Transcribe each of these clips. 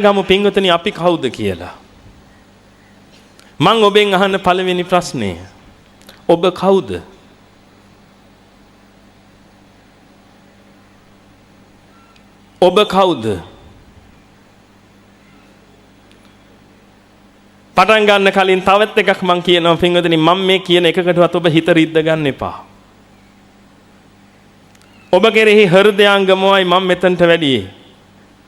ගමු පින්වතුනි අපි කවුද කියලා. මං ඔබෙන් අහන පළවෙනි ප්‍රශ්නය. ඔබ කවුද? ඔබ කවුද? පටන් ගන්න කලින් තවත් එකක් මං කියනවා පින්වතුනි මම මේ කියන එකකටවත් ඔබ හිත රිද්ද ගන්න එපා. ඔබ කෙරෙහි හෘදයාංගමයි මම මෙතනට වැඩියේ.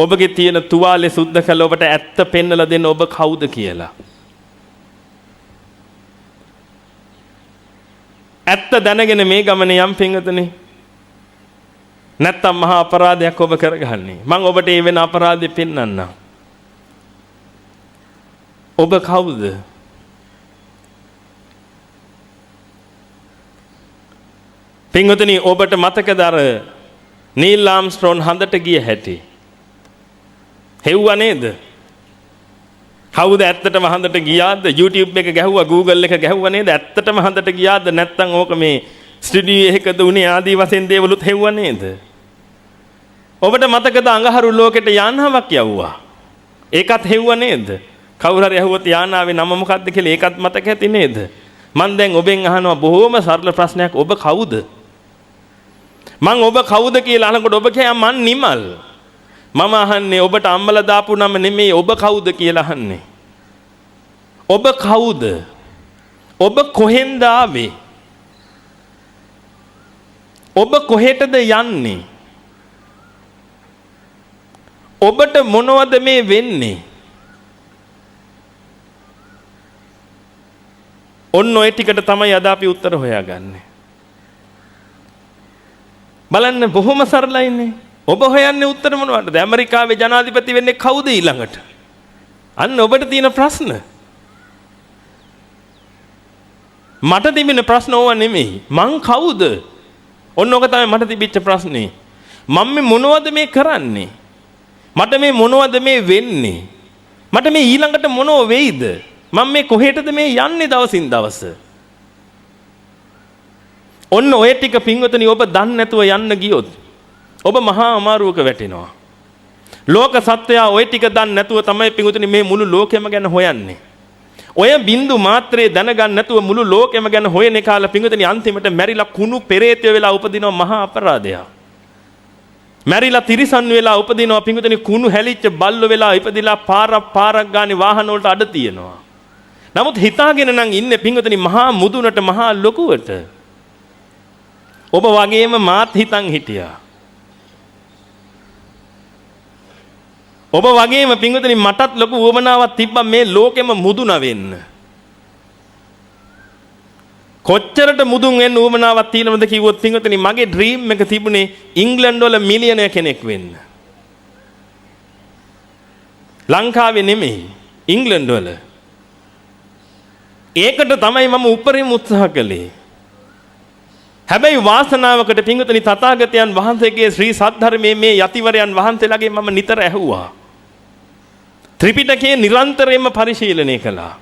ඔබගේ තියෙන තුවාලේ සුද්ධ කළ ඔබට ඇත්ත පෙන්නලා දෙන්න ඔබ කවුද කියලා. ඇත්ත දැනගෙන මේ ගමනේ යම් පින්වතුනි නැත්තම් මහා අපරාධයක් ඔබ කරගන්නේ. මම ඔබට ඒ වෙන අපරාධෙ පෙන්වන්නම්. ඔබ කවුද? පින්වතුනි ඔබට මතකද අර නීල් ආම්ස්ට්‍රෝන් හඳට ගිය හැටි? හෙව්වා නේද? කවුද ඇත්තටම හඳට ගියාද? YouTube එක ගැහුවා, Google එක ගැහුවා නේද? ඇත්තටම හඳට ගියාද නැත්නම් ඕක මේ ස්ටුඩියෝ එකකද උනේ ආදී වශයෙන් දේවලුත් හෙව්වා නේද? ඔබට මතකද අඟහරු ලෝකෙට යානාවක් යවුවා? ඒකත් හෙව්වා නේද? කවුරු හරි ඇහුවොත් යානාවේ නම මොකක්ද කියලා ඒකත් මතක ඇති නේද? මම දැන් ඔබෙන් අහනවා බොහොම සරල ප්‍රශ්නයක්. ඔබ කවුද? මං ඔබ කවුද කියලා අහනකොට ඔබ කියයි මං නිමල්. මම අහන්නේ ඔබට අම්මලා දාපු නම නෙමෙයි ඔබ කවුද කියලා අහන්නේ. ඔබ කවුද? ඔබ කොහෙන්ද ආවේ? ඔබ කොහෙටද යන්නේ? ඔබට මොනවද මේ වෙන්නේ? ඔන්න ඔය ටිකට තමයි අද අපි උත්තර හොයාගන්නේ. බලන්න බොහොම සරලයිනේ. ඔබ හොයන්නේ උත්තර මොනවටද? ඇමරිකාවේ ජනාධිපති වෙන්නේ කවුද ඊළඟට? අන්න ඔබට තියෙන ප්‍රශ්න. මට තිබෙන ප්‍රශ්න ඕවා නෙමෙයි. මං කවුද? ඔන්න ඔක තමයි මට තිබිච්ච ප්‍රශ්නේ. මම මේ මොනවද මේ කරන්නේ? මට මේ මොනවද මේ වෙන්නේ? මට මේ ඊළඟට මොනව වෙයිද? මම මේ කොහෙටද මේ යන්නේ දවසින් දවස? ඔන්න ඔය ටික පින්වතුනි ඔබ දන්නේ නැතුව යන්න ගියොත් ඔබ මහා අමාරුවක වැටෙනවා. ලෝක සත්වයා ඔය ටික දන්නේ නැතුව තමයි පින්වතුනි මේ මුළු ලෝකෙම ගැන හොයන්නේ. ඔය බින්දු මාත්‍රේ දැනගන්න නැතුව මුළු ලෝකෙම ගැන හොයන කාල පින්වතුනි අන්තිමට මැරිලා කුණු පෙරේතය වෙලා උපදිනවා මහා අපරාධයක්. මැරිලා තිරිසන් වෙලා උපදිනවා පින්වතුනි කුණු හැලිච්ච බල්ලෝ වෙලා ඉපදිලා පාරක් ගානේ වාහන වලට අඩ තියෙනවා. නමුත් හිතාගෙන නම් ඉන්නේ පින්වතුනි මහා මුදුනට මහා ලොකුවට. ඔබ වගේම මාත් හිතන් හිටියා. ඔබ වගේම පින්වතුනි මටත් ලොකු උවමනාවක් තිබ්බා මේ ලෝකෙම මුදුන වෙන්න. කොච්චරට මුදුන් වෙන්න උවමනාවක් තියෙනවද කිව්වොත් පින්වතුනි මගේ ඩ්‍රීම් එක තිබුණේ ඉංග්ලන්ඩ් වල මිලියනර් කෙනෙක් වෙන්න. ලංකාවේ නෙමෙයි ඉංග්ලන්ඩ් වල. ඒකට තමයි මම උපරිම උත්සාහ කළේ. හැබැයි වාසනාවකට පින්වතුනි තථාගතයන් වහන්සේගේ ශ්‍රී සද්ධර්මයේ මේ යතිවරයන් වහන්සේලාගේ මම නිතර ඇහුවා. ත්‍රිපිටකයේ නිරන්තරයෙන්ම පරිශීලනය කළා.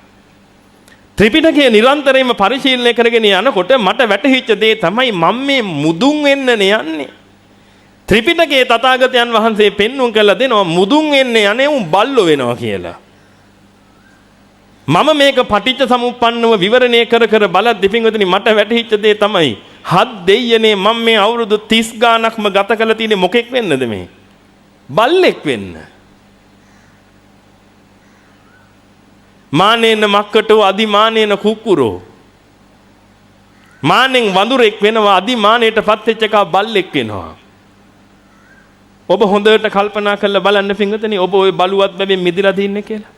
ත්‍රිපිටකයේ නිරන්තරයෙන්ම පරිශීලනය කරගෙන යනකොට මට වැටහිච්ච දේ තමයි මම මේ මුදුන් වෙන්න යන්නේ. ත්‍රිපිටකයේ තථාගතයන් වහන්සේ පෙන්වුම් කළා දෙනවා මුදුන් වෙන්න යන්නේ උන් බල්ලෝ වෙනවා කියලා. මම මේක පටිච්ච සමුප්පන්නව විවරණය කර බලද්දී පින්වතුනි මට වැටහිච්ච දේ තමයි හත් දෙයියනේ මම මේ අවුරුදු 30 ගානක්ම ගත කරලා තියෙන්නේ මොකෙක් වෙන්නද මේ? බල්ලෙක් වෙන්න. මානේන මක්කටෝ අදිමානේන කුක්කුරෝ. මානෙන් වඳුරෙක් වෙනවා අදිමානේටපත් වෙච්ච එක බල්ලෙක් වෙනවා. ඔබ හොඳට කල්පනා කරලා බලන්න පින්වතුනි ඔබ ওই බලුවත් බැවින් මිදිලා දින්නේ කියලා.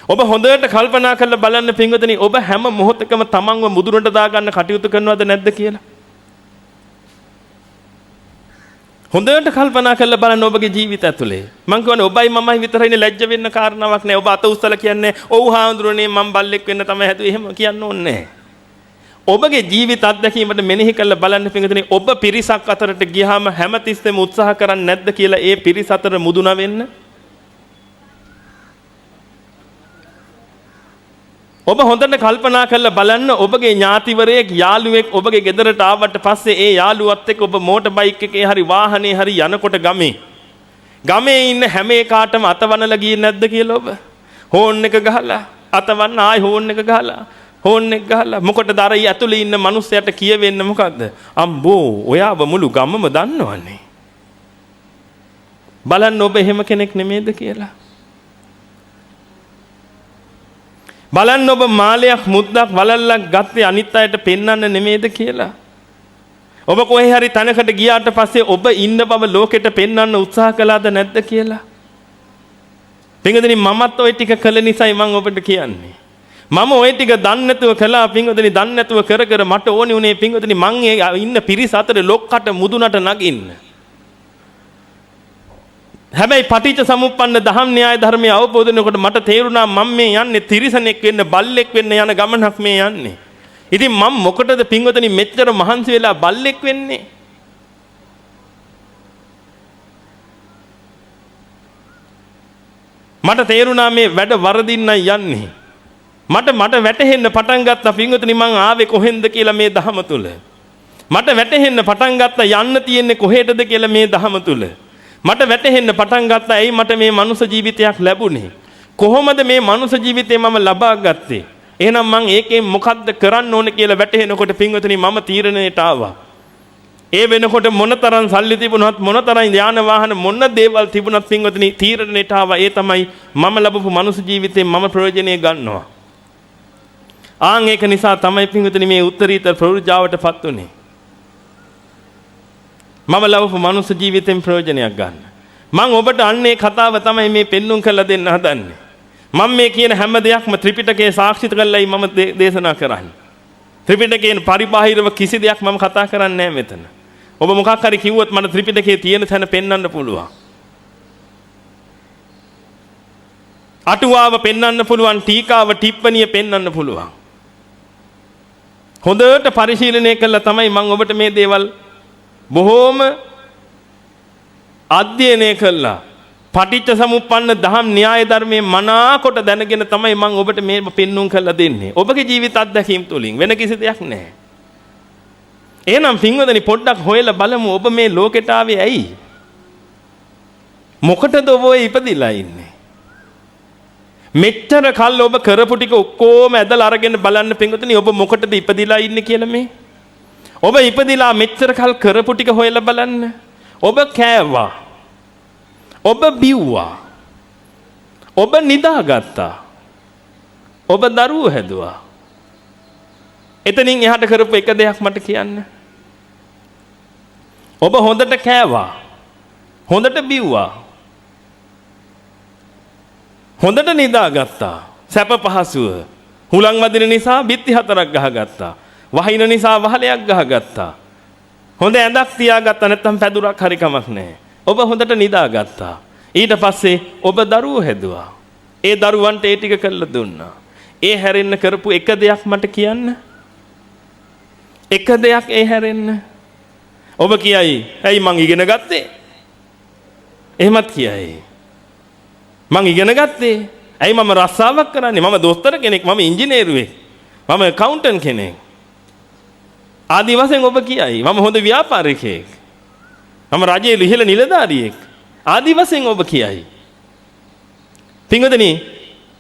ඔබ හොඳට කල්පනා කරලා බලන්න පින්වතුනි ඔබ හැම මොහොතකම තමන්ව මුදුනට දාගන්න කටයුතු කරනවද නැද්ද කියලා. හොඳට කල්පනා කරලා බලන්න ඔබගේ ජීවිතය ඇතුලේ. මං කියන්නේ ඔබයි මමයි විතරයිනේ ලැජ්ජ වෙන්න කාරණාවක් නෑ. ඔබ අත උස්සලා කියන්නේ ඔව් හාමුදුරනේ මම බල්ලෙක් වෙන්න තමයි හැදුවේ. එහෙම කියන්න ඕනේ නෑ. ඔබගේ ජීවිත අත්දැකීමට මෙනෙහි කරලා බලන්න පින්වතුනි ඔබ පිරිසක් අතරට ගියාම හැමතිස්සෙම උත්සාහ කරන්නේ නැද්ද කියලා ඒ පිරිස අතර මුදුන වෙන්න? ඔබ හොඳට කල්පනා කරලා බලන්න ඔබගේ ඥාතිවරයෙක් යාළුවෙක් ඔබගේ ගෙදරට ආවට පස්සේ ඒ යාළුවත් එක්ක ඔබ මෝටර් බයික් එකේ හරි වාහනේ හරි යනකොට ගමේ ගමේ ඉන්න හැම එකාටම අතවනලා ගියේ නැද්ද කියලා ඔබ? හෝන් එක ගහලා අතවන්න ආයි හෝන් එක ගහලා හෝන් එක ගහලා මොකටද අර ඇතුලේ ඉන්න මිනිස්සයාට කියවෙන්නේ මොකද්ද? අම්බෝ ඔයාව මුළු ගමම දන්නවනේ. බලන්න ඔබ එහෙම කෙනෙක් නෙමෙයිද කියලා. බලන්න ඔබ මාලයක් මුද්දක් වලල්ලක් ගත්තේ අනිත් අයට පෙන්වන්න නෙමෙයිද කියලා. ඔබ කොහේ හරි තැනකට ගියාට පස්සේ ඔබ ඉන්න බව ලෝකෙට පෙන්වන්න උත්සාහ කළාද නැද්ද කියලා. පින්වතුනි මමත් ওই ටික කළ නිසායි මම ඔබට කියන්නේ. මම ওই ටික දන්නේ නැතුව කළා පින්වතුනි දන්නේ නැතුව කර කර මට ඕනි උනේ පින්වතුනි මං ඉන්න පිරිස අතරේ ලොක්කට මුදුනට නගින්න. හැබැයි පටිච්ච සමුප්පන්න දහම් න්‍යාය ධර්මයේ අවබෝධ වෙනකොට මට තේරුණා මම මේ යන්නේ තිරිසනෙක් වෙන්න බල්ලෙක් වෙන්න යන ගමනක් මේ යන්නේ. ඉතින් මම මොකටද පින්වතුනි මෙච්චර මහන්සි වෙලා බල්ලෙක් වෙන්නේ? මට තේරුණා මේ වැඩ වරදින්නයි යන්නේ. මට වැටහෙන්න පටන් ගත්තා පින්වතුනි මං ආවේ කොහෙන්ද කියලා මේ ධහම තුල. මට වැටහෙන්න පටන් ගත්තා යන්න තියෙන්නේ කොහෙටද කියලා මේ ධහම තුල. මට වැටහෙන්න පටන් ගත්තා ඇයි මට මේ මනුෂ්‍ය ජීවිතයක් ලැබුණේ? කොහොමද මේ මනුෂ්‍ය ජීවිතේ මම ලබා ගත්තේ? එහෙනම් මං ඒකෙන් මොකද්ද කරන්න ඕනේ කියලා වැටහෙනකොට පින්වතුනි මම තීරණයට ආවා. ඒ වෙනකොට මොනතරම් සල්ලි තිබුණත් මොනතරම් යාන වාහන මොන දේවල් තිබුණත් පින්වතුනි තීරණයට ආවා. ඒ තමයි මම ලැබපු මනුෂ්‍ය ජීවිතේ මම ප්‍රයෝජනෙ ගන්නවා. ආන් ඒක නිසා තමයි පින්වතුනි මේ උත්තරීතර ප්‍රවෘජාවටපත් උනේ. මම ලැබපු මනුෂ්‍ය ජීවිතෙන් ප්‍රයෝජනයක් ගන්න. මම ඔබට අන්නේ කතාව තමයි මේ පෙන්눔 කරලා දෙන්න හදන්නේ. මම මේ කියන හැම දෙයක්ම ත්‍රිපිටකයේ සාක්ෂිත කරලායි මම දේශනා කරන්නේ. ත්‍රිපිටකයෙන් පරිබාහිරව කිසි දෙයක් මම කතා කරන්නේ නැහැ මෙතන. ඔබ මොකක් හරි කිව්වොත් මට ත්‍රිපිටකයේ තියෙන තැන පෙන්වන්න පුළුවන්. අටුවාව පෙන්වන්න පුළුවන්, ටීකාව ටිප්පණිය පෙන්වන්න පුළුවන්. හොඳට පරිශීලනය කළා තමයි මම ඔබට මේ දේවල් බොහෝම අධ්‍යයනය කළා. පටිච්ච සමුප්පන්න දහම් න්‍යාය ධර්මයේ මනාකොට දැනගෙන තමයි මම ඔබට මේ පෙන්눔 කරලා දෙන්නේ. ඔබගේ ජීවිත අත්දැකීම් තුලින් වෙන කිසි දෙයක් නැහැ. එහෙනම් පින්වදනි පොඩ්ඩක් හොයලා බලමු ඔබ මේ ලෝකෙට ආවේ ඇයි? මොකටද ඔබ ඉපදිලා ඉන්නේ? මෙච්චර කල් ඔබ කරපු ටික ඔක්කොම ඇදලා අරගෙන බලන්න පින්වදනි ඔබ මොකටද ඉපදිලා ඉන්නේ කියලා මේ? ඔබ ඉපදිලා මෙච්චර කල් කරපු ටික හොයලා බලන්න. ඔබ කෑවා. ඔබ බිව්වා. ඔබ නිදාගත්තා. ඔබ දරුවෝ හැදුවා. එතනින් එහාට කරපු එක දෙයක් මට කියන්න. ඔබ හොඳට කෑවා. හොඳට බිව්වා. හොඳට නිදාගත්තා. සැප පහසුව. හුලං වදින නිසා බිත්ති 4ක් ගහගත්තා. වහින නිසා වහලයක් ගහගත්තා. හොඳ ඇඳක් තියාගත්තා නැත්නම් පැදුරක් හරි කමක් නැහැ. ඔබ හොඳට නිදාගත්තා. ඊට පස්සේ ඔබ දරුවෝ හැදුවා. ඒ දරුවන්ට ඒ ටික කරලා දුන්නා. ඒ හැරෙන්න කරපු එක දෙයක් මට කියන්න. එක දෙයක් ඒ හැරෙන්න. ඔබ කියයි, "ඇයි මං ඉගෙන ගත්තේ?" එහෙමත් කියයි. "මං ඉගෙන ගත්තේ. ඇයි මම රස්සාවක් කරන්නේ? මම දොස්තර කෙනෙක්, මම ඉංජිනේරුවෙක්, මම ඇකවුන්ටන්ට් කෙනෙක්." ආදි වශයෙන් ඔබ කියයි, "මම හොඳ ව්‍යාපාරිකයෙක්. මම රජයේ ඉහළ නිලධාරියෙක්." ආදි වශයෙන් ඔබ කියයි. පින්වතුනි,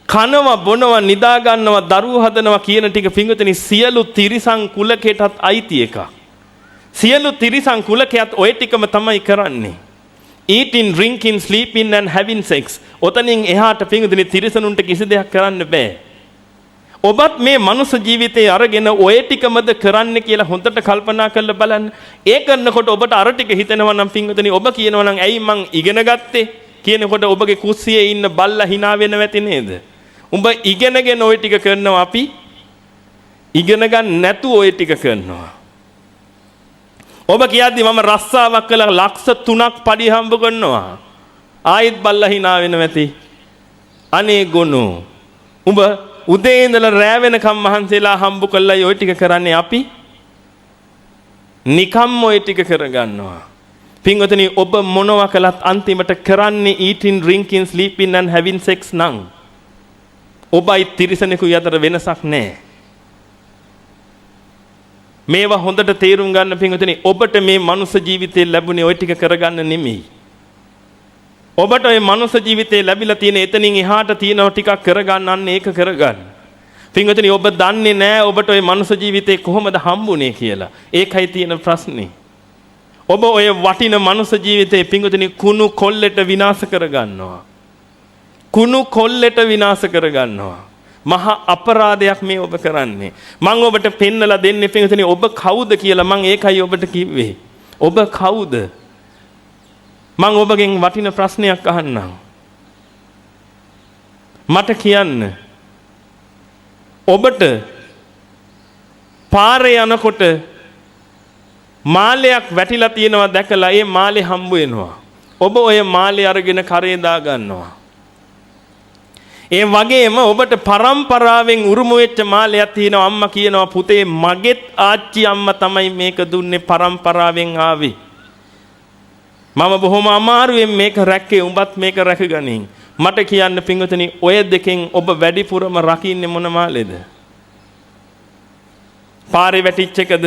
කනවා බොනවා නිදා ගන්නවා දරුවෝ හදනවා කියන ටික පින්වතුනි සියලු තිරිසන් කුලකයටත් අයිති එකක්. සියලු තිරිසන් කුලකයට ওই ටිකම තමයි කරන්නේ. eating, drinking, sleeping and having sex. ඔතනින් එහාට පින්වතුනි තිරිසනුන්ට කිසි දෙයක් කරන්න බෑ. ඔබත් මේ මනුස්ස ජීවිතේ අරගෙන ඔය ටිකමද කරන්න කියලා හොඳට කල්පනා කරලා බලන්න. ඒ කරනකොට ඔබට අර ටික හිතෙනවා නම් පින්වතුනි ඔබ කියනවා නම් ඇයි මං ඉගෙන ගත්තේ කියනකොට ඔබගේ කුස්සියේ ඉන්න බල්ලා hina වෙනව ඇති නේද? උඹ ඉගෙනගෙන ওই ටික කරනවා, අපි ඉගෙන ගන්න නැතුව ওই ටික කරනවා. ඔබ කියද්දි මම රස්සාවක් කළා ලක්ෂ 3ක් පඩි හම්බ කරනවා. ආයෙත් බල්ලා hina වෙනව ඇති. අනේ ගොනෝ, උඹ උදේ ඉඳලා රෑ වෙනකම් මහන්සිලා හම්බ කළා ඔය ටික කරන්නේ, අපි නිකම්ම ඔය ටික කරගන්නවා. පින්වතුනි ඔබ මොනවා කළත් අන්තිමට කරන්නේ eating, drinking, sleeping and having sex නම් ඔබයි තිරිසනෙකුයි අතර වෙනසක් නැහැ. මේවා හොඳට තේරුම් ගන්න පින්වතුනි, ඔබට මේ මනුස්ස ජීවිතේ ලැබුණේ ওই ටික කරගන්න නෙමෙයි. ඔබට ওই මනුස්ස ජීවිතේ ලැබිලා තියෙන එතනින් එහාට තියෙනව ටිකක් කරගන්න අන්න ඒක කරගන්න. පින්වතුනි ඔබ දන්නේ නැහැ ඔබට ওই මනුස්ස ජීවිතේ කොහොමද හම්බුනේ කියලා. ඒකයි තියෙන ප්‍රශ්නේ. ඔබ ওই වටින මනුස්ස ජීවිතේ පින්වතුනි කුණු කොල්ලෙට විනාශ කරගන්නවා. කුණු කොල්ලෙට විනාශ කරගන්නවා. මහා අපරාධයක් මේ ඔබ කරන්නේ. මම ඔබට පෙන්නලා දෙන්නේ පින්වතුනි ඔබ කවුද කියලා මම ඒකයි ඔබට කිව්වේ. ඔබ කවුද? මම ඔබගෙන් වටින ප්‍රශ්නයක් අහන්නම්. මට කියන්න. ඔබට පාරේ යනකොට මාලයක් වැටිලා තියෙනවා දැකලා ඒ මාලේ හම්බ වෙනවා. ඔබ ওই මාලේ අරගෙන කරේ දා ගන්නවා. ඒ වගේම ඔබට පරම්පරාවෙන් උරුම වෙච්ච මාලයක් තියෙනවා. අම්මා කියනවා පුතේ මගෙත් ආච්චි අම්මා තමයි මේක දුන්නේ පරම්පරාවෙන් ආවේ. මම බොහොම අමාරුවෙන් මේක රැක්කේ උඹත් මේක රැකගනින්. මට කියන්න පින්වතුනි ඔය දෙකෙන් ඔබ වැඩිපුරම රකින්නේ මොන මාලේද? පාරේ වැටිච්ච එකද?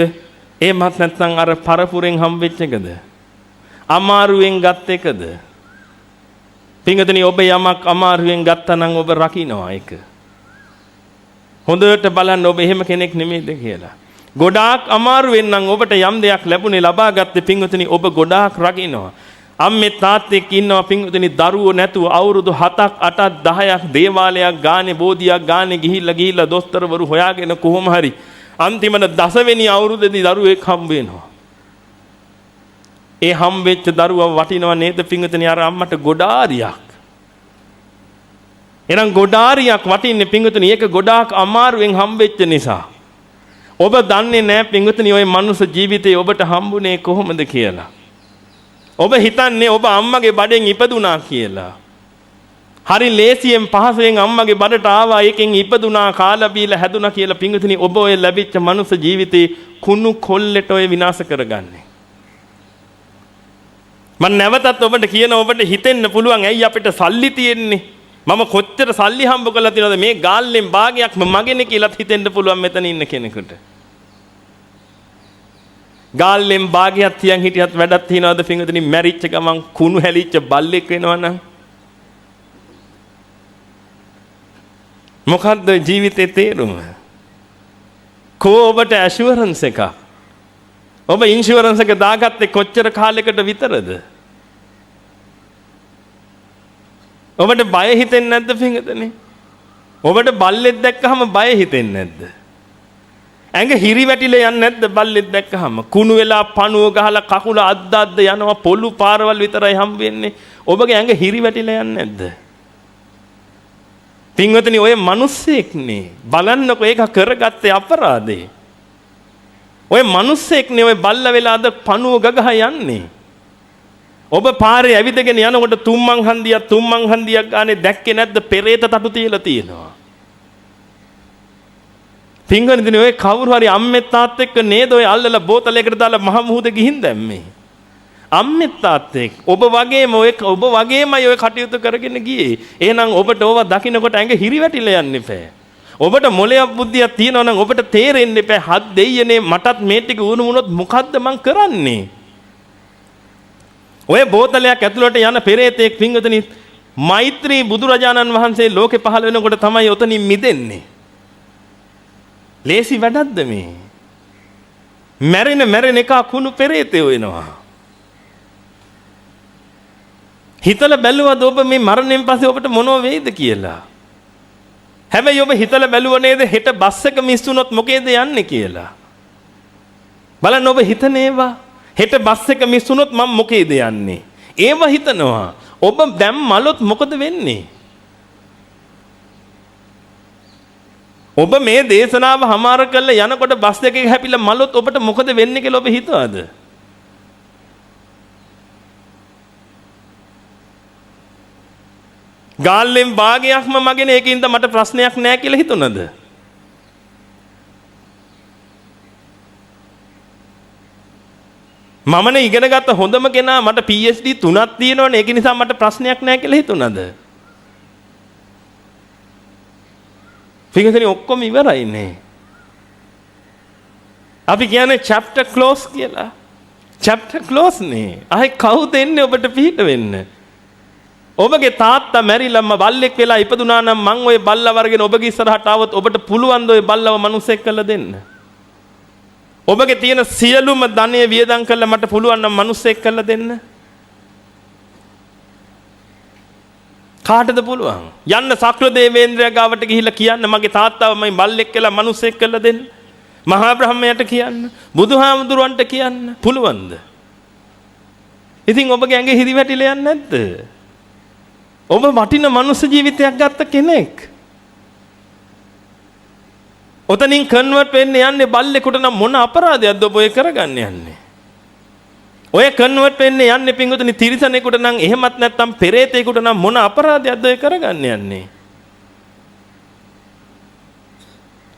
එහෙමත් නැත්නම් අර පරපුරෙන් හම්බෙච්ච එකද? අමාරුවෙන් ගත් එකද? පින්වතුනි ඔබ යමක් අමාරුවෙන් ගත්තා නම් ඔබ රකින්නවා ඒක. හොඳට බලන්න ඔබ එහෙම කෙනෙක් නෙමෙයිද කියලා. ගොඩාක් අමාරුවෙන් නම් ඔබට යම් දෙයක් ලැබුණේ ලබා ගත්තේ පින්වතුනි ඔබ ගොඩාක් රකින්නවා. අම්මේ තාත්තෙක් ඉන්නවා පින්වතුනි දරුවෝ නැතුව අවුරුදු 7ක් 8ක් 10ක් දේවාලයක් ගානේ බෝධියක් ගානේ ගිහිල්ලා දොස්තරවරු හොයාගෙන කොහොම හරි අන්තිමට 10 වෙනි අවුරුද්දේදී දරුවෙක් හම්බ වෙනවා. ඒ හම්බෙච්ච දරුවා වටිනව නේද පින්වතුනි අර අම්මට ගොඩාරියක්. එහෙනම් ගොඩාරියක් වටින්නේ පින්වතුනි ඒක ගොඩාක් අමාරුවෙන් හම්බෙච්ච නිසා. ඔබ දන්නේ නැහැ පින්වතුනි ওই මනුස්ස ජීවිතේ ඔබට හම්බුනේ කොහොමද කියලා. ඔබ හිතන්නේ ඔබ අම්මගේ බඩෙන් ඉපදුනා කියලා. හරි ලේසියෙන් පහසුවෙන් අම්මගේ බඩට ආවා ඒකෙන් ඉපදුනා කාලා බීලා හැදුනා කියලා පින්වතුනි ඔබ ඔය ලැබිච්ච මනුස්ස ජීවිතේ කුණු කොල්ලෙට ඔය විනාශ කරගන්නේ. මම නැවතත් ඔබට කියන ඔබට හිතෙන්න පුළුවන් ඇයි අපිට සල්ලි තියෙන්නේ? මම කොච්චර සල්ලි හම්බ කරලා තියෙනවද මේ ගාල්ලෙන් භාගයක්ම මගේනේ කියලාත් හිතෙන්න පුළුවන් මෙතන ඉන්න කෙනෙකුට. ගාල්ලෙන් භාගයක් තියන් හිටියත් වැඩක් තියනවද පින්වතුනි මැරිච්ච ගමන් කුණු හැලිච්ච බල්ලෙක් වෙනවනම් මොකද්ද ජීවිතේ තේරුම? කෝ ඔබට ඇෂුරන්ස් එකක්. ඔබ ඉන්ෂුරන්ස් එක දාගත්තේ කොච්චර කාලයකට විතරද? ඔබට බය හිතෙන්නේ නැද්ද පින්වතුනි? ඔබට බල්ලෙක් දැක්කහම බය හිතෙන්නේ නැද්ද? ඇඟ හිරි වැටිලා යන්නේ නැද්ද බල්ලෙක් දැක්කහම? කුණු වෙලා පණුව ගහලා කකුල අද්දාද්ද යනවා පොළු පාරවල් විතරයි හම්බ වෙන්නේ. ඔබගේ ඇඟ හිරි වැටිලා යන්නේ නැද්ද? පින්වතුනි ඔය මිනිස්සෙක්නේ බලන්නකෝ ඒක කරගත්තේ අපරාධේ. ඔය මිනිස්සෙක්නේ ඔය බල්ල වෙලා අද පණුව ගගහ යන්නේ. ඔබ පාරේ ඇවිදගෙන යනකොට තුම්මන් හන්දියක් ගානේ දැක්කේ නැද්ද පෙරේත තටු තියලා තියෙනවා. පින්වතුනි ඔය කවුරු හරි අම්මෙත් තාත් එක්ක නේද ඔය අල්ලලා බෝතලයකට දාලා මහ මුහුද ගිහින් දැම්මේ. අම්මෙත් තාත් එක්ක ඔබ වගේමයි ඔය කටයුතු කරගෙන ගියේ. එහෙනම් ඔබට ඕවා දකින්නකොට ඇඟ හිරි වැටිලා යන්න එපා. ඔබට මොලයක් බුද්ධියක් තියෙනවා නම් ඔබට තේරෙන්න එපා හත් දෙයියනේ මටත් මේ ටික වුණොත් මොකද්ද මං කරන්නේ? ඔය බෝතලයක් ඇතුළට යන පෙරේතෙක් පින්වතුනි මෛත්‍රී බුදුරජාණන් වහන්සේ ලෝකේ පහළ වෙනකොට තමයි ඔතනින් මිදෙන්නේ. ලේසි වැඩක්ද මේ? මැරෙන එක කුණු පෙරේතයෝ වෙනවා. හිතලා බැලුවද ඔබ මේ මරණයෙන් පස්සේ ඔබට මොනව වෙයිද කියලා? හැබැයි ඔබ හිතලා බැලුව නේද හෙට බස් එක මිස් වුණොත් මොකේද යන්නේ කියලා? බලන්න ඔබ හිතනේවා හෙට බස් එක මිස් වුණොත් මම මොකේද යන්නේ? ඒව හිතනවා. ඔබ දැන් මලොත් මොකද වෙන්නේ? ඔබ මේ දේශනාව හමාර කරලා යනකොට බස් එකේ හැපිලා මලොත් ඔබට මොකද වෙන්නේ කියලා ඔබ හිතවද? ගාල්ලෙන් භාගයක්ම මගෙන ඒකින්ද මට ප්‍රශ්නයක් නැහැ කියලා හිතුණද? මමනේ ඉගෙනගත්ත හොඳම කෙනා මට PhD 3ක් තියෙනවනේ ඒක නිසා මට ප්‍රශ්නයක් නැහැ කියලා හිතුණද? පිටකනේ ඔක්කොම ඉවරයිනේ. අපි කියන්නේ chapter close කියලා. chapter close නේ. ආයි කවුද එන්නේ ඔබට පිට වෙන්න? ඔබගේ තාත්තා මැරිලාම බල්ලෙක් වෙලා ඉපදුනා නම් මං ওই බල්ලා වර්ගෙන ඔබගේ ඉස්සරහට આવොත් ඔබට පුළුවන් ද ওই බල්ලව මිනිසෙක් කරලා දෙන්න? ඔබගේ තියෙන සියලුම ධනය වියදම් කරලා මට පුළුවන් නම් මිනිසෙක් කරලා දෙන්න? කාටද පුළුවන්? යන්න සක්‍ර දේවේන්ද්‍රයා ගාවට ගිහිල්ලා කියන්න මගේ තාත්තාව මම බල්ලෙක් කියලා මිනිසෙක් කරලා දෙන්න. මහා බ්‍රහ්මයාට කියන්න, බුදුහාමුදුරන්ට කියන්න පුළුවන්ද? ඉතින් ඔබගේ ඇඟේ හිරි වැටිලා යන්නේ නැද්ද? ඔබ වටින මනුස්ස ජීවිතයක් ගත්ත කෙනෙක්. ඔතනින් කන්වර්ට් වෙන්න යන්නේ බල්ලෙකුට නම් මොන අපරාධයක්ද ඔබ ඔය කරගන්න යන්නේ? ඔය කන්වර්ට් වෙන්න යන්නේ පින්වතුනි තිරිසනෙකුට නම් එහෙමත් නැත්නම් පෙරේතයෙකුට නම් මොන අපරාධයක්ද ඔය කරගන්න යන්නේ?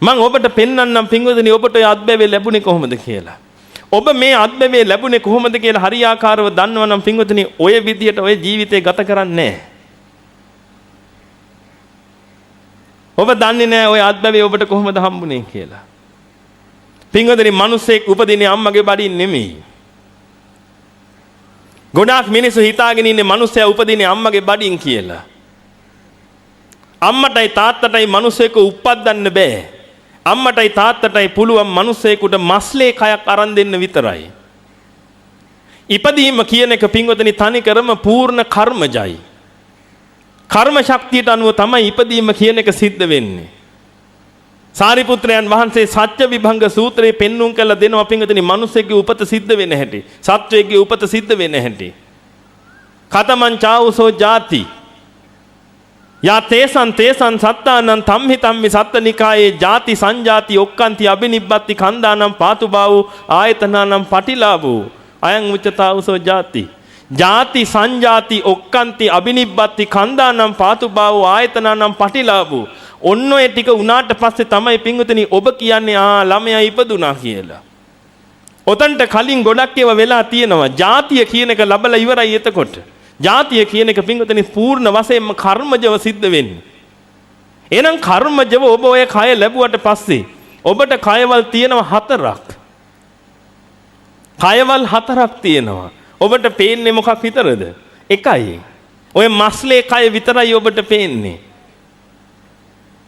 මම ඔබට පෙන්වන්නම් පින්වතුනි ඔබට ඔය අත්බැවේ ලැබුණේ කොහොමද කියලා. ඔබ මේ අත්බැවේ ලැබුණේ කොහොමද කියලා හරියාකාරව දන්නවනම් පින්වතුනි ඔය විදියට ඔය ජීවිතේ ගත කරන්නේ නැහැ. ඔබ දන්නේ නැහැ ඔය අත්බැවේ ඔබට කොහොමද හම්බුනේ කියලා. පින්වතුනි මිනිස්සෙක් උපදින්නේ අම්මගේ බඩින් නෙමෙයි. ගොඩාක් මිනිස්සු හිතාගෙන ඉන්නේ මිනිස්සයා උපදින්නේ අම්මගේ බඩින් කියලා. අම්මටයි තාත්තටයි මිනිස්සෙක් උප්පද්දන්න බෑ. අම්මටයි තාත්තටයි පුළුවන් මිනිස්සෙකුට මස්ලේ කයක් අරන් දෙන්න විතරයි. ඉපදීම කියන එක පින්වතුනි තනි කරම පූර්ණ කර්මජයි. කර්ම ශක්තියට අනුව තමයි ඉපදීම කියන එක සිද්ධ වෙන්නේ. සාරිපුත්‍රයන් වහන්සේ සත්‍ය විභංග සූත්‍රයේ පෙන්눔 කළ දෙනවා පින්වතුනි මිනිස්සෙක්ගේ උපත සිද්ධ වෙන හැටි. සත්වයේගේ උපත සිද්ධ වෙන හැටි. කතමං චාඋසෝ ජාති යා තේසං සත්තානං තම්හි තම්මි සත්තනිකායේ ජාති සංජාති ඔක්칸ති අබිනිබ්බති කන්දානම් පාතුබාවු ආයතනානම් පටිලාභු අයං උච්චතාවුසෝ ජාති ජාති සංජාති ඔක්칸ති අබිනිබ්බති කන්දානම් පාතුබාවු ආයතනානම් පටිලාභු ඔන්න ඔය ටික උනාට පස්සේ තමයි පින්වතුනි ඔබ කියන්නේ ළමයා ඉපදුනා කියලා. ඔතන්ට කලින් ගොඩක් ඒවා වෙලා තියෙනවා. ජාතිය කියන එක ලබලා ඉවරයි එතකොට. ජාතිය කියන එක පින්වතුනි පූර්ණ වශයෙන්ම කර්මජව සිද්ධ වෙන්නේ. එහෙනම් කර්මජව ඔබ ඔය කය ලැබුවට පස්සේ ඔබට කයවල් තියෙනවා 4ක්. කයවල් 4ක් තියෙනවා. ඔබට පේන්නේ මොකක් විතරද? එකයි. ඔය මස්ලේ කය විතරයි ඔබට පේන්නේ.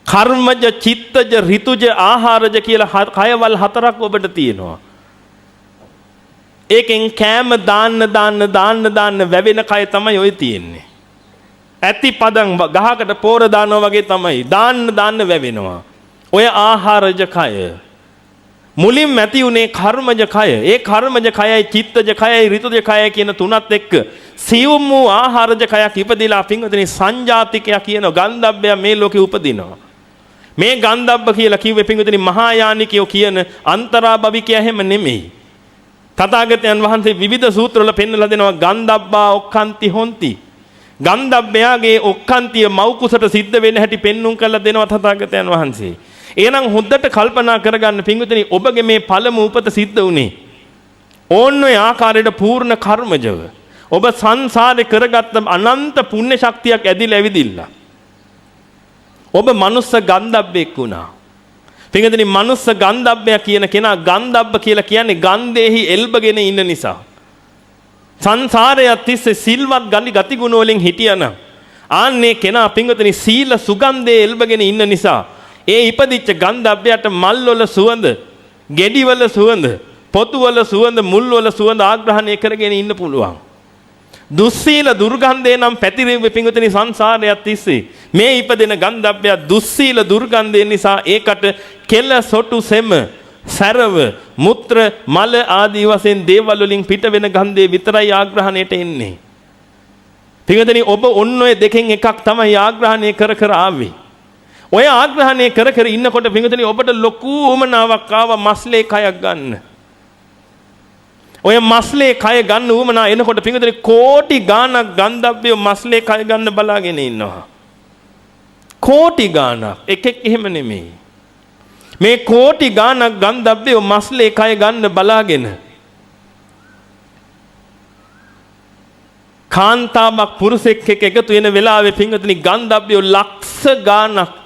කර්මජ, චිත්තජ, ඍතුජ, ආහාරජ කියලා කයවල් 4ක් ඔබට තියෙනවා. ඒකෙන් කෑම දාන්න වැවෙන කය තමයි ඔය තියෙන්නේ. ඇති පදන් ගහකට පෝර දානවා වගේ තමයි දාන්න වැවෙනවා. ඔය ආහාරජ කය. මුලින්ම ඇති උනේ කර්මජ කය. ඒ කර්මජ කයයි චිත්තජ කයයි ඍතුජ කයයි කියන තුනත් එක්ක සියුම් වූ ආහාරජ කයක් ඉපදිලා පින්වතුනි සංජාතිකයා කියන ගන්ධබ්බය මේ ලෝකේ උපදිනවා. මේ ගන්ධබ්බ කියලා කිව්වේ පින්වතුනි මහායානිකයෝ කියන අන්තරාභවිකයා හැම නෙමෙයි. තථාගතයන් වහන්සේ විවිධ සූත්‍රවල පෙන්වලා දෙනවා ගන්ධබ්බා ඔක්칸ති හොಂತಿ. ගන්ධබ්බයාගේ ඔක්칸තිය මව් කුසට සිද්ධ වෙන හැටි පෙන්눔 කරලා දෙනවා තථාගතයන් වහන්සේ. එහෙනම් හොඳට කල්පනා කරගන්න පින්විතනි ඔබගේ මේ පළමු උපත සිද්ධ වුණේ ඕන්න ඔය ආකාරයට පූර්ණ කර්මජව. ඔබ සංසාරේ කරගත්ත අනන්ත පුණ්‍ය ශක්තියක් ඇදිලා ඇවිදිලා. ඔබ මනුස්ස ගන්ධබ්බෙක් වුණා. පින්වතුනි මනුස්ස ගන්ධබ්බය කියන කෙනා ගන්ධබ්බ කියලා කියන්නේ ගන්ධෙහි එල්බගෙන ඉන්න නිසා. සංසාරයේ තිස්සේ සිල්වත් ගතිගුණ වලින් හිටියනම් ආන්නේ කෙනා පින්වතුනි සීල සුගන්ධයේ එල්බගෙන ඉන්න නිසා ඒ ඉපදිච්ච ගන්ධබ්බයට මල් වල සුවඳ, ගෙඩි වල සුවඳ, පොතු වල සුවඳ, මුල් වල සුවඳ ආග්‍රහණය කරගෙන ඉන්න පුළුවන්. දුස්සීල දුර්ගන්ධේ නම් පැතිරෙන්නේ පින්වතුනි සංසාරයක් තිස්සේ. මේ ඉපදෙන ගන්ධබ්බය දුස්සීල දුර්ගන්ධය නිසා ඒකට කෙල සොටු සෙම සරව මුත්‍ර මල ආදී වශයෙන් දේවල් වලින් පිට වෙන ගන්ධය විතරයි ආග්‍රහණයට එන්නේ. පින්වතුනි ඔබ ඔන්න ඔය දෙකෙන් එකක් තමයි ආග්‍රහණය කර ආවේ. ඔය ආග්‍රහණය කර ඉන්නකොට පින්වතුනි ඔබට ලොකු උමනාවක් ආවා මස්ලේ කයක් ගන්න. ඔය මස්ලේ කය ගන්න උමනා එනකොට පින්වතුනි කෝටි ගාණක් ගන්ධබ්බය මස්ලේ කය ගන්න බලාගෙන ඉන්නවා. කෝටි ගාණක් එකෙක් එහෙම නෙමෙයි. මේ කෝටි ගාණක් ගන්ධබ්බය මස්ලේ කය ගන්න බලාගෙන කාන්තාවක් පුරුෂෙක් එක්ක එකතු වෙන වෙලාවේ පින්වතුනි ගන්ධබ්බය ලක්ෂ ගාණක්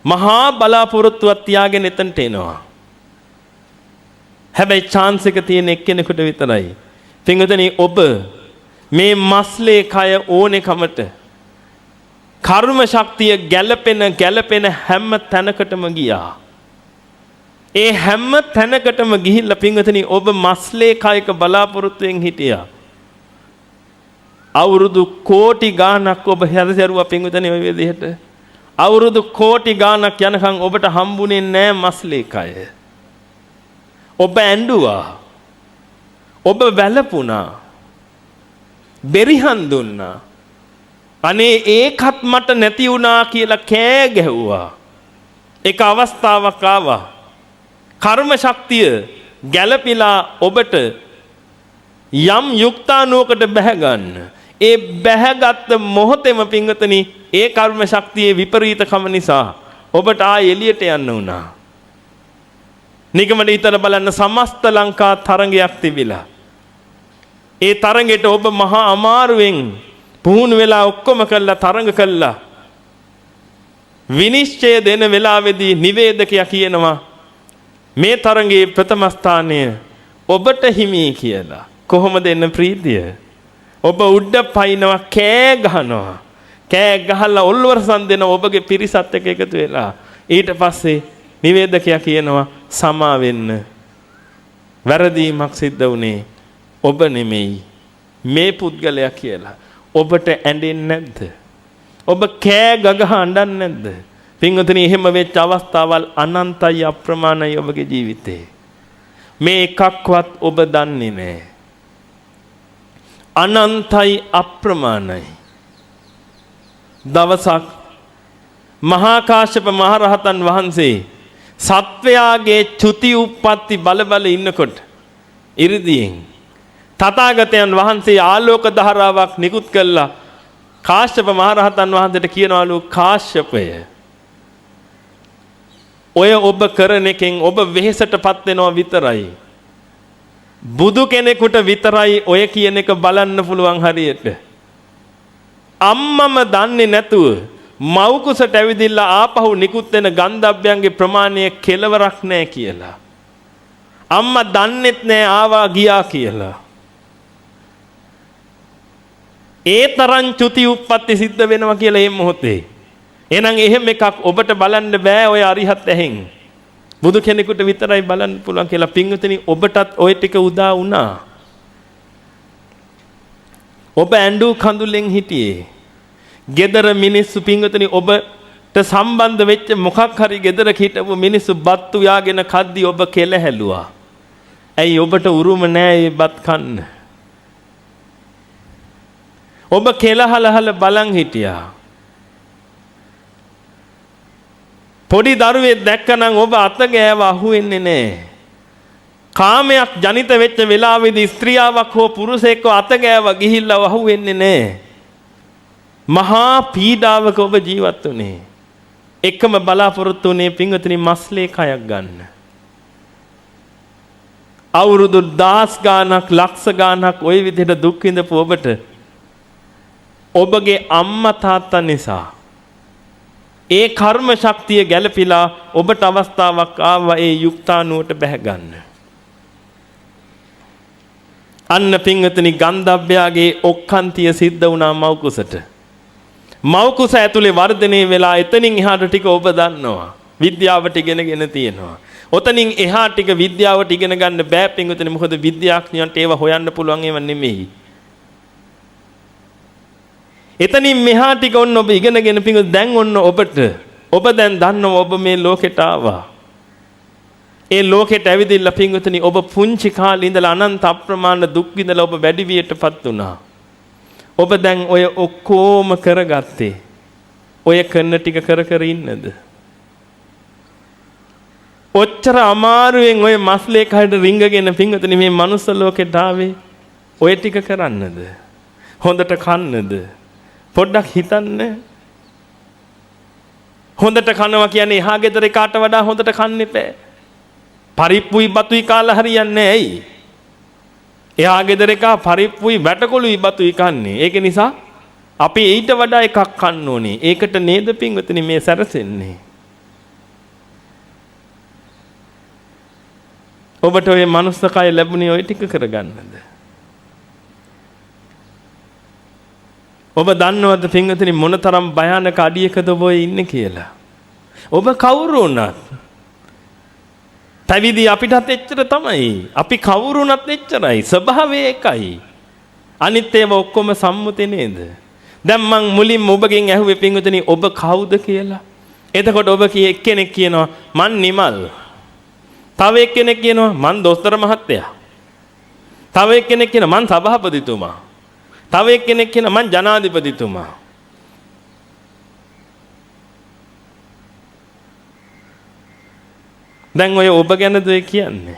මහා බලාපොරොත්තුවක් තියාගෙන එතනට එනවා. හැබැයි chance එක තියෙන එක්කෙනෙකුට විතරයි. පින්වතුනි ඔබ මේ මස්ලේ කය ඕනේ කමට කර්ම ශක්තිය ගැළපෙන හැම තැනකටම ගියා. ඒ හැම තැනකටම ගිහිල්ලා පින්වතුනි ඔබ මස්ලේ කයක බලාපොරොත්තුෙන් හිටියා. අවුරුදු කෝටි ගාණක් ඔබ හැදසරුවා පින්වතුනි ඔය විදිහට. අවුරුදු කෝටි ගාණක් යනකම් ඔබට හම්බුනේ නෑ මස්ලේ කය. ඔබ ඇඬුවා. ඔබ වැළපුණා. බෙරිහන් දුන්නා. අනේ ඒකත් මට නැති වුණා කියලා කෑ ගැහුවා. එක අවස්ථාවක් ආවා. කර්ම ශක්තිය ගැළපිලා ඔබට යම් යුක්තානුවකට බැහැ ගන්න. ඒ බැහැගත් මොහොතේම පින්වතුනි ඒ කර්ම ශක්තියේ විපරීතකම නිසා ඔබට ආයෙ එළියට යන්න වුණා. නිගමන ඊතර බලන්න සමස්ත ලංකා තරඟයක් තිබිලා. ඒ තරඟෙට ඔබ මහා අමාරුවෙන් පුහුණු වෙලා ඔක්කොම කළා තරඟ කළා. විනිශ්චය දෙන වෙලාවේදී නිවේදකයා කියනවා මේ තරඟයේ ප්‍රථම ස්ථානය ඔබට හිමි කියලා. කොහොමද එන්න ප්‍රීතිය? ඔබ උඩ පයින්නවා කෑ ගහනවා. කෑ ගහලා ඔල්වරසන් දෙන ඔබගේ පිරිසත් එක්ක එකතු වෙලා. ඊට පස්සේ නිවේදකයා කියනවා සමා වෙන්න. වැරදීමක් සිද්ධ වුණේ ඔබ නෙමෙයි මේ පුද්ගලයා කියලා. ඔබට ඇඬෙන්නේ නැද්ද? ඔබ කෑ ගගහ අඬන්නේ නැද්ද? පින්වතුනි එහෙම වෙච්ච අවස්ථාවල් අනන්තයි අප්‍රමාණයි ඔබගේ ජීවිතේ. මේ එකක්වත් ඔබ දන්නේ නැහැ. අනන්තයි අප්‍රමාණයි. දවසක් මහා කාශ්‍යප මහරහතන් වහන්සේ සත්වයාගේ චුති උප්පත්ති බල ඉන්නකොට ඉරිදීන් තථාගතයන් වහන්සේ ආලෝක ධාරාවක් නිකුත් කළා. කාශ්‍යප මහරහතන් වහන්සේට කියනවලු කාශ්‍යපය ඔය ඔබ කරන එකෙන් ඔබ වෙහෙසටපත් වෙනවා විතරයි. බුදු කෙනෙකුට විතරයි ඔය කියන එක බලන්න පුළුවන් හරියට. අම්මම දන්නේ නැතුව මව් කුසට ඇවිදිලා ආපහු නිකුත් වෙන ගන්ධබ්බයන්ගේ ප්‍රමාණය කෙලවරක් නැහැ කියලා. අම්මා දන්නෙත් නැහැ ආවා ගියා කියලා. ඒ තරම් චුති උප්පත්ති සිද්ධ වෙනවා කියලා මේ මොහොතේ. එහෙනම් එහෙම එකක් ඔබට බලන්න බෑ ඔය අරිහත් ඇහෙන්. බුදු කෙනෙකුට විතරයි බලන්න පුළුවන් කියලා පින්වතුනි ඔබටත් ওই ටික උදා වුණා. ඔබ ඇඬු කඳුලෙන් හිටියේ. ගෙදර මිනිස්සු පින්වතුනි ඔබට සම්බන්ධ වෙච්ච මොකක් හරි ගෙදරක හිටපු මිනිස්සු බත් උයාගෙන කද්දි ඔබ කෙල හැලුවා. ඇයි ඔබට උරුම නෑ මේ බත් කන්න? ඔබ කෙලහලහල බලන් හිටියා. පොඩි දරුවෙක් දැක්කනම් ඔබ අත ගෑව අහුවෙන්නේ නැහැ. කාමයක් ජනිත වෙච්ච වෙලාවේදී ස්ත්‍රියාවක් හෝ පුරුෂයෙක්ව අත ගෑව ගිහිල්ලා අහුවෙන්නේ නැහැ. මහා පීඩාවක ඔබ ජීවත් වුණේ. එකම බලාපොරොත්තු වුණේ පින්වතුනි මස්ලේ කයක් ගන්න. අවුරුදු 10 ගාණක් ලක්ෂ ගාණක් ওই විදිහට දුක් විඳපු ඔබට ඔබගේ අම්මා තාත්තා නිසා ඒ කර්ම ශක්තිය ගැළපිලා ඔබට අවස්ථාවක් ආවා ඒ යුක්තානුවට බැහැ ගන්න. අන්න පින්වතුනි ගන්ධබ්බයාගේ ඔක්කාන්තිය සිද්ධ වුණා මව් කුසට. මව් කුස ඇතුලේ වර්ධනය වෙලා එතනින් එහාට ටික ඔබ දන්නවා. විද්‍යාවට ඉගෙනගෙන තියෙනවා. ඔතනින් එහා ටික විද්‍යාවට ඉගෙන ගන්න බෑ පින්වතුනි මොකද විද්‍යාඥයන්ට ඒව හොයන්න පුළුවන් ඒවා නෙමෙයි. එතනින් මෙහා ටික ඔන්න ඔබ ඉගෙනගෙන පින්වතුනි දැන් ඔන්න ඔබ දැන් දන්නවා ඔබ මේ ලෝකෙට ආවා. ඒ ලෝකෙට ඇවිදින්න පින්වතුනි ඔබ පුංචි කාලේ ඉඳලා අනන්ත අප්‍රමාණ දුක් විඳලා ඔබ වැඩි වියටපත් වුණා. ඔබ දැන් ඔය ඔක්කොම කරගත්තේ ඔය කරන ටික කර ඉන්නද? ඔච්චර අමාරුවෙන් ඔය මස්ලේ කහට රිංගගෙන පින්වතුනි මේ මනුස්ස ලෝකෙට ආවේ ඔය ටික කරන්නද? හොඳට කන්නද? පොඩ්ඩක් හිතන්න. හොඳට කනවා කියන්නේ එහා ගෙදර එකාට වඩා හොඳට කන්න එපා. පරිප්පුයි බතුයි කාලා හරියන්නේ නැහැ. ඇයි? එහා ගෙදර එකා පරිප්පුයි වැටකොළුයි බතුයි කන්නේ. ඒක නිසා අපි ඊට වඩා එකක් කන්න ඕනේ. ඒකට නේද පින්වතුනි මේ සැරසෙන්නේ. ඔබට ඔය මනුස්ස කය ලැබුණේ ඔය ටික කරගන්නද? ඔබ දන්නවද පින්වතුනි මොනතරම් භයානක අඩියකද ඔබ ඉන්නේ කියලා? ඔබ කවුරු වුණත් පැවිදි අපිටත් එච්චර තමයි. අපි කවුරු වුණත් එච්චරයි. ස්වභාවය එකයි. අනිත් ඒවා ඔක්කොම සම්මුති නේද? දැන් මං මුලින්ම ඔබගෙන් ඇහුවේ පින්වතුනි ඔබ කවුද කියලා. එතකොට ඔබ එක්කෙනෙක් කියනවා මං නිමල්. තව එක්කෙනෙක් කියනවා මං දොස්තර මහත්තයා. තව එක්කෙනෙක් කියනවා මං සභාපතිතුමා. තව එක්කෙනෙක් කියනවා මං ජනාධිපතිතුමා. දැන් ඔය ඔබ ගැනද ඔය කියන්නේ?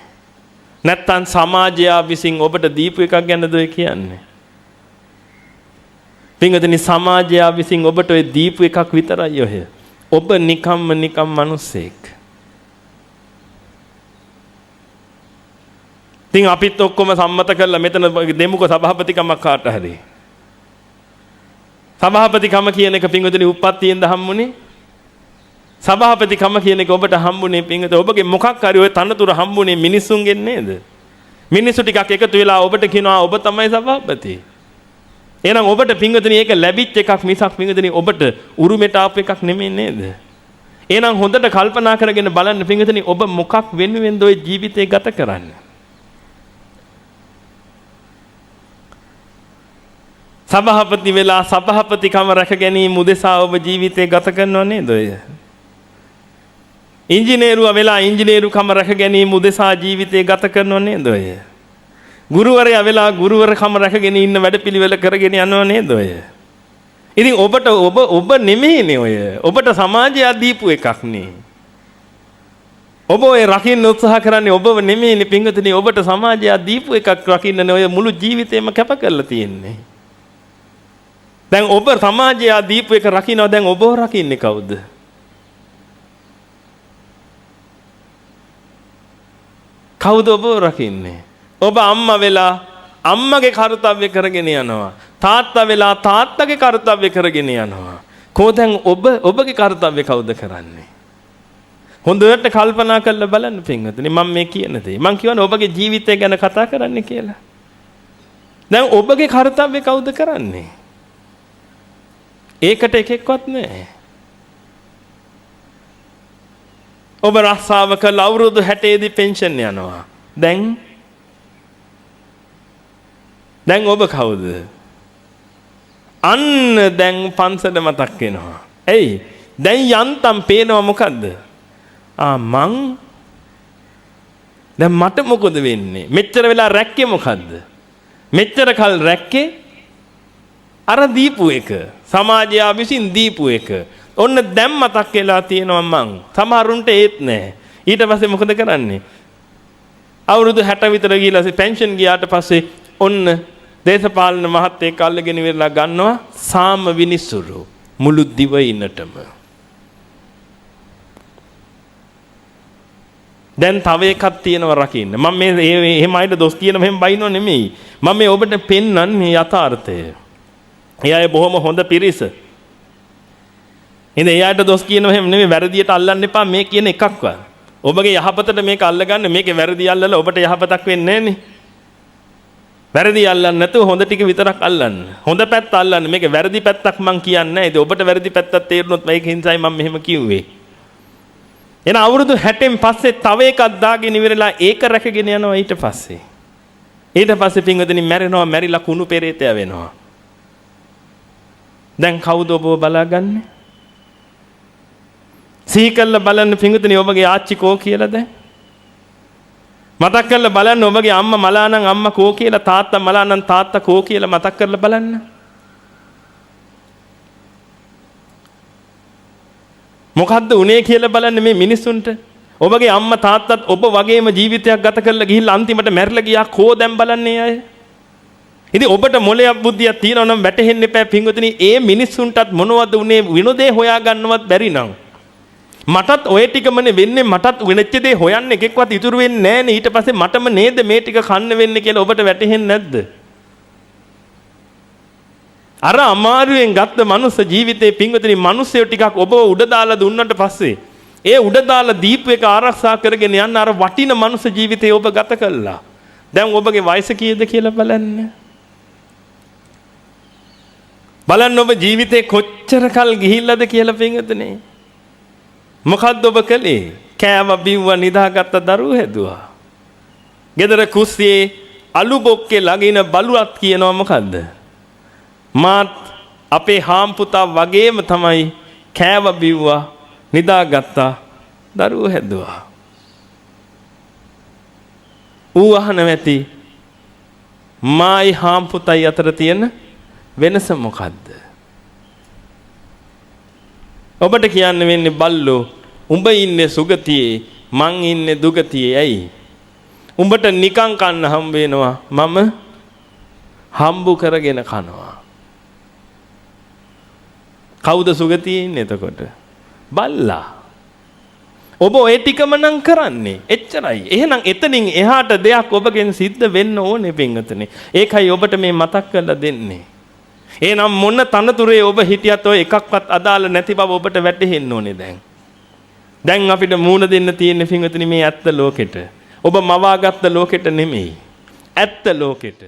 නැත්තම් සමාජය විසින් ඔබට දීපු එකක් ගැනද ඔය කියන්නේ? පින්වතුනි සමාජය විසින් ඔබට ඔය දීපු එකක් විතරයි ඔය. ඔබ නිකම්ම මිනිස්සෙක්. ඉතින් අපිත් ඔක්කොම සම්මත කරලා මෙතන දෙමුකෝ සභාපතිකමක් කාට හරි. සභාපතිකම කියන එක පින්වතුනි උප්පත්තියෙන්ද හම්බුනේ? සභාපතිකම කියන එක ඔබට හම්බුනේ පින්වතුනි ඔබගේ මොකක් හරි ඔය තනතුර හම්බුනේ මිනිස්සුන්ගෙන් නේද? මිනිස්සු ටිකක් එකතු වෙලා ඔබට කියනවා ඔබ තමයි සභාපති. එහෙනම් ඔබට පින්වතුනි ඒක ලැබිච්ච එකක් මිසක් පින්වතුනි ඔබට උරුමෙට ආපු එකක් නෙමෙයි නේද? එහෙනම් හොඳට කල්පනා කරගෙන බලන්න පින්වතුනි ඔබ මොකක් වෙනුවෙන්ද ඔය ජීවිතේ ගත කරන්නේ? සභාපති වෙලා සභාපතිකම රැක ගැනීම උදෙසා ඔබ ජීවිතේ ගත කරනව නේද ඔය? ඉංජිනේරුවා වෙලා ඉංජිනේරුකම රැක ගැනීම උදෙසා ජීවිතේ ගත කරනව නේද ඔය? ගුරුවරයා වෙලා ගුරුවරකම රැකගෙන ඉන්න වැඩපිළිවෙල කරගෙන යනව නේද ඔය? ඉතින් ඔබට ඔබ නෙමෙයිනේ ඔය. ඔබට සමාජය දීපු එකක් නේ. ඔබ ඔය රකින්න උත්සාහ කරන්නේ ඔබව නෙමෙයිනේ පින්වතුනි. ඔබට සමාජය දීපු එකක් රකින්නනේ ඔය මුළු ජීවිතේම කැප කරලා තියෙන්නේ. දැන් ඔබ සමාජය දීපු එක රකින්නවා. දැන් ඔබව රකින්නේ කවුද? කවුද ඔබව රකින්නේ? ඔබ අම්මා වෙලා අම්මගේ කාර්යය කරගෙන යනවා. තාත්තා වෙලා තාත්තගේ කාර්යය කරගෙන යනවා. කොහෙන් ඔබගේ කාර්යය කවුද කරන්නේ? හොඳට කල්පනා කරලා බලන්න පින්වතුනි මම මේ කියන දේ. මම කියවනේ ඔබගේ ජීවිතය ගැන කතා කරන්න කියලා. දැන් ඔබගේ කාර්යය කවුද කරන්නේ? ඒකට එකෙක්වත් නැහැ. ඔබ රස්සාව කළ අවුරුදු 60 දී පෙන්ෂන් යනවා. දැන් ඔබ කවුද? අන්න දැන් පන්සල මතක් වෙනවා. එයි දැන් යන්තම් පේනවා මොකද්ද? දැන් මට මොකද වෙන්නේ? මෙච්චර වෙලා රැක්කේ මොකද්ද? මෙච්චර කල් රැක්කේ අර දීපු එක. සමාජය විසින් දීපු එක. ඔන්න දැන් මතක් වෙලා තියෙනවා මං. සමහරුන්ට ඒත් නැහැ. ඊට පස්සේ මොකද කරන්නේ? අවුරුදු 60 විතර ගිහලා පෙන්ෂන් ගියාට පස්සේ ඔන්න දේශපාලන මහත්තයෙක් අල්ලගෙන ඉවරලා ගන්නවා සාම විනිසුරු මුළු දිවයිනටම. දැන් තව එකක් තියෙනවා රකින්න. මම මේ එහෙම අයිට දොස් කියන මෙහෙම බයිනෝ නෙමෙයි. මම මේ ඔබට පෙන්වන්නේ යථාර්ථය. එයාගේ බොහොම හොඳ පිරිස. ඉතින් එයාට දොස් කියනව එහෙම නෙමෙයි වැරදියට අල්ලන්න එපා මේ කියන එකක්වත්. ඔබගේ යහපතට මේක අල්ලගන්න මේකේ වැරදි අල්ලලා ඔබට යහපතක් වෙන්නේ නැහනේ. වැරදි අල්ලන්න නැතුව හොඳ ටික විතරක් අල්ලන්න. හොඳ පැත්ත අල්ලන්න. මේකේ වැරදි පැත්තක් මං කියන්නේ නැහැ. ඉතින් ඔබට වැරදි පැත්තක් තේරුනොත් මේක හින්සයි මම මෙහෙම කිව්වේ. එන අවුරුදු 60න් පස්සේ තව එකක් දාගෙන ඉවරලා ඒක රැකගෙන යනවා ඊට පස්සේ. ඊට පස්සේ පින්වතුනි මැරෙනවා මැරිලා කුණු පෙරේතය වෙනවා. දැන් කවුද ඔබව බලාගන්නේ? සිහි කරලා බලන්න පින්වතුනි ඔබගේ ආච්චි කෝ කියලා දැන්. මතක් කරලා බලන්න ඔබගේ අම්මා මලා නම් අම්මා කෝ කියලා තාත්තා මලා නම් තාත්තා කෝ කියලා මතක් කරලා බලන්න. මොකද්ද උනේ කියලා බලන්න මේ මිනිස්සුන්ට. ඔබගේ අම්මා තාත්තත් ඔබ වගේම ජීවිතයක් ගත කරලා ගිහිල්ලා අන්තිමට මැරිලා ගියා කෝ දැන් බලන්නේ අය. ඉතින් ඔබට මොලයක් බුද්ධියක් තියෙනවා නම් වැටහෙන්න එපා පින්වතුනි ඒ මිනිස්සුන්ටත් මොනවද උනේ විනෝදේ හොයා ගන්නවත් බැරි නම්. මටත් ඔය ටිකමනේ වෙන්නේ මටත් වෙනච්ච දේ හොයන්න එකෙක්වත් ඉතුරු වෙන්නේ නැහනේ ඊට පස්සේ මටම නේද මේ ටික කන්න වෙන්නේ කියලා ඔබට වැටහෙන්නේ නැද්ද? අර අමාරුවෙන් ගත්ත මනුස්ස ජීවිතේ පින්වතුනි මිනිස්සු ටිකක් ඔබව උඩ දාලා දුන්නට පස්සේ ඒ උඩ දාලා දීපු එක ආරක්ෂා කරගෙන යන්න අර වටින මනුස්ස ජීවිතේ ඔබ ගත කළා. දැන් ඔබගේ වයස කීයද කියලා බලන්න. බලන්න ඔබ ජීවිතේ කොච්චර කල් ගිහිල්ලාද කියලා පින්වතුනි. මොකද්ද ඔබ කළේ? කෑව බිව්ව නිදාගත්ත දරුවෝ හැදුවා. ගෙදර කුස්සියේ අලු බොක්කේ ළඟින බලුවත් කියනවා මොකද්ද? මාත් අපේ හාම්පුතා වගේම තමයි කෑව බිව්වා නිදාගත්තා දරුවෝ හැදුවා. ඌ අහනවා ඇති මායි හාම්පුතයි අතර තියෙන වෙනස මොකද්ද? ඔබට කියන්න වෙන්නේ බල්ලෝ උඹ ඉන්නේ සුගතියේ මං ඉන්නේ දුගතියේ. ඇයි? උඹට නිකන් කන්න හම්බ වෙනවා මම හම්බු කරගෙන කනවා. කවුද සුගතියේ ඉන්නේ එතකොට? බල්ලා. ඔබ ඔය ටිකම නම් කරන්නේ. එච්චරයි. එහෙනම් එතනින් එහාට දෙයක් ඔබගෙන් සිද්ධ වෙන්න ඕනේ පින්වතුනි. ඒකයි ඔබට මේ මතක් කරලා දෙන්නේ. එහෙනම් මොන තනතුරේ ඔබ හිටියත් ඔය එකක්වත් අදාළ නැති බව ඔබට වැටහෙන්න ඕනේ දැන්. දැන් අපිට මූණ දෙන්න තියෙන පින්වතුනි මේ ඇත්ත ලෝකෙට. ඔබ මවාගත්ත ලෝකෙට නෙමෙයි. ඇත්ත ලෝකෙට.